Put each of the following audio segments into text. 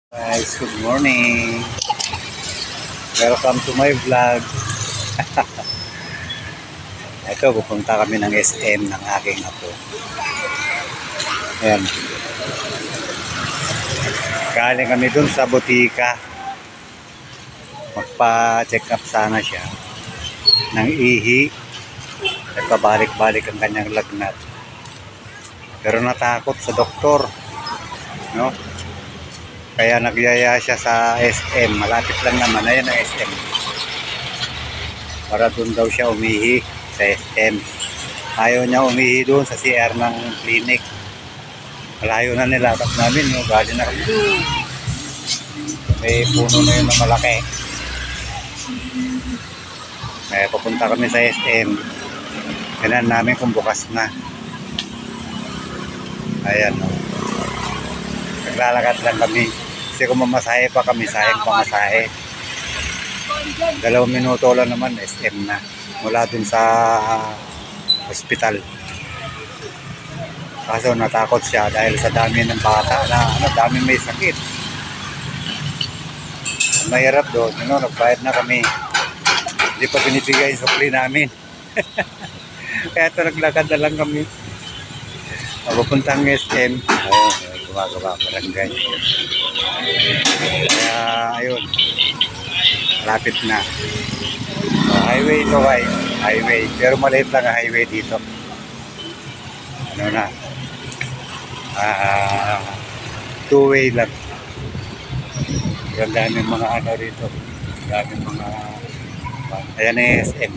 Guys, good morning. Welcome to my vlog. Ito, pupunta kami ng SM ng aking apo. Ayan. Galing kami dun sa butika. Magpa-check up sana siya ng ihi. At pabalik-balik ang kanyang lagnat. Pero natakot sa doktor. No? Kaya nagyaya siya sa SM. Malapit lang naman. Ayan ang SM. Para doon daw siya umihi sa SM. Ayaw niya umihi doon sa CR ng clinic. Malayo na nilakad namin. No? Galing na kami. May puno na yun na malaki. Kaya papunta kami sa SM. Kailan namin kung bukas na. Ayan. No? Naglalakad lang kami. Kasi kung mamasahe pa kami, sayang pamasahe. 2 minuto lang naman, SM na. Mula dun sa hospital. Kaso natakot siya dahil sa dami ng bata na dami may sakit. Mahirap doon. Nagbayad na kami. Hindi pa binibigay yung supli namin. Kaya ito naglakad na lang kami. Papuntang SM. Ayun, gumagawa barangay. Kaya ayun, malapit na. Highway to highway. Pero maliit lang ang highway dito. Ano na? 2-way lang. Ganda ng mga ano rito. Ganda ng mga ayan na SM.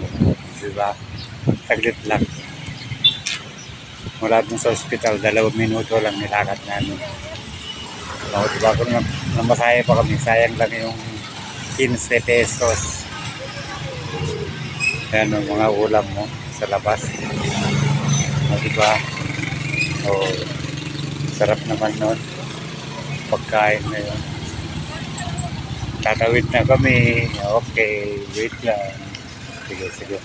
Diba? Saglit lang. Mula dun sa hospital, 2 minuto lang nilakad namin. Diba kung namasahe pa kami, sayang lang yung 15 pesos. Ayan yung mga ulam mo sa labas. Diba? Sarap naman nun. Pagkain na yun. Tatawid na kami. Okay, wait lang. Sige.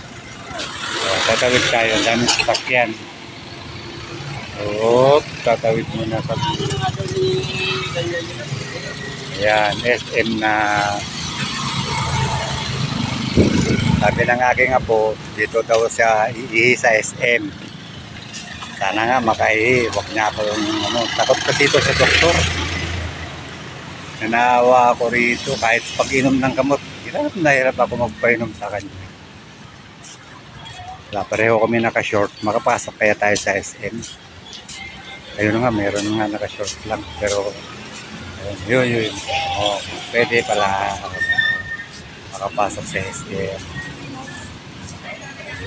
Tatawid tayo. Daming sasakyan. Tatawid muna kami. Ayan, SM na. Sabi ng aking apo, dito daw siya iihi sa SM. Sana nga makaihi. Huwag niya ako yung takot kasi ito sa doktor. Nanawa ako rito kahit pag-inom ng gamot. Hirap ako magpainom sa kanya. Pareho kami naka-short. Makapasok kaya tayo sa SM. Ayun nga, meron nga naka-short lang. Pero, yun. Pwede pala makapasok sa SM.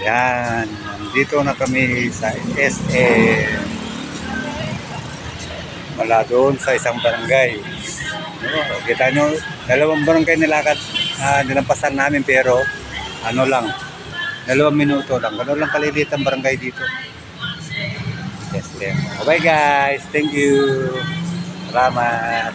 Yan. Nandito na kami sa SM. Wala doon sa isang barangay. Kita nyo, 2 barangay nilakad. Nilampasan namin pero, 2 minuto lang. Gano'n lang kalilit ang barangay dito. Yes, bye guys. Thank you. Salamat.